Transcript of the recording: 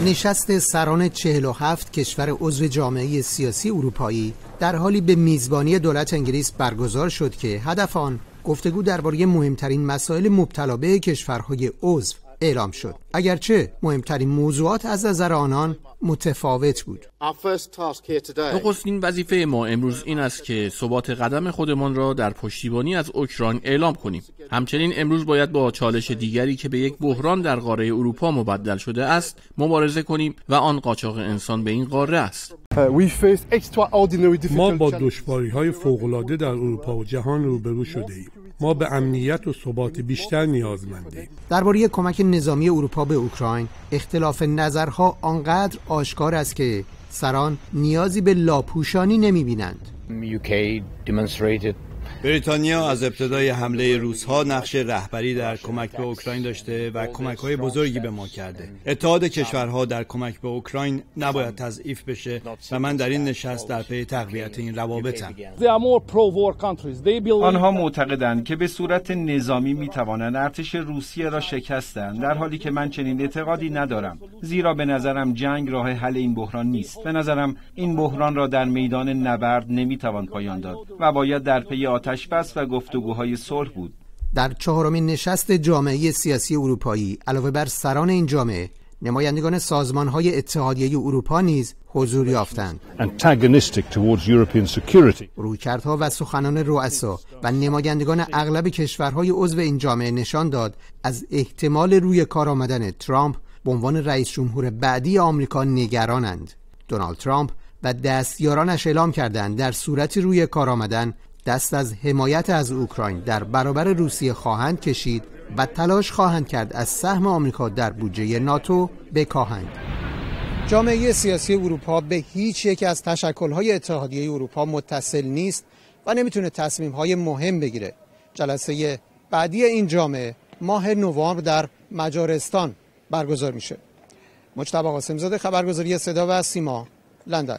نشست سران 47 کشور عضو جامعه سیاسی اروپایی در حالی به میزبانی دولت انگلیس برگزار شد که هدف آن گفتگو درباره مهمترین مسائل مبتلا به کشورهای عضو اعلام شد، اگرچه مهمترین موضوعات از نظر آنان متفاوت بود. نخستین وظیفه ما امروز این است که ثبات قدم خودمان را در پشتیبانی از اوکراین اعلام کنیم. همچنین امروز باید با چالش دیگری که به یک بحران در قاره اروپا مبدل شده است مبارزه کنیم و آن قاچاق انسان به این قاره است. ما با دشواری‌های فوق‌العاده در اروپا و جهان روبرو شده‌ایم. ما به امنیت و ثبات بیشتر نیازمندیم. درباره کمک نظامی اروپا به اوکراین اختلاف نظرها آنقدر آشکار است که سران نیازی به لاپوشانی نمی‌بینند. بریتانیا از ابتدای حمله روس‌ها نقش رهبری در کمک به اوکراین داشته و کمک‌های بزرگی به ما کرده. اتحاد کشورها در کمک به اوکراین نباید تضعیف بشه و من در این نشست در پی تقویت این روابطم. آنها معتقدند که به صورت نظامی می‌توانند ارتش روسیه را شکستند، در حالی که من چنین اعتقادی ندارم، زیرا به نظرم جنگ راه حل این بحران نیست. به نظرم این بحران را در میدان نبرد نمی‌توان پایان داد و باید در پی آتش‌بس و گفتگوهای صلح بود. در چهارمین نشست جامعه سیاسی اروپایی علاوه بر سران این جامعه، نمایندگان سازمان‌های اتحادیه اروپا نیز حضور یافتند. رویکردها و سخنان رؤسا و نمایندگان اغلب کشورهای عضو این جامعه نشان داد از احتمال روی کار آمدن ترامپ به عنوان رئیس جمهور بعدی آمریکا نگرانند. دونالد ترامپ و دستیارانش اعلام کردند در صورتی روی کار آمدن دست از حمایت از اوکراین در برابر روسیه خواهند کشید و تلاش خواهند کرد از سهم آمریکا در بودجه ناتو بکاهند. جامعه سیاسی اروپا به هیچ یک از تشکل‌های اتحادیه اروپا متصل نیست و نمیتونه تصمیم‌های مهم بگیره. جلسه بعدی این جامعه ماه نوامبر در مجارستان برگزار میشه. مجتبی قاسم‌زاده، خبرگزاری صدا و سیما، لندن.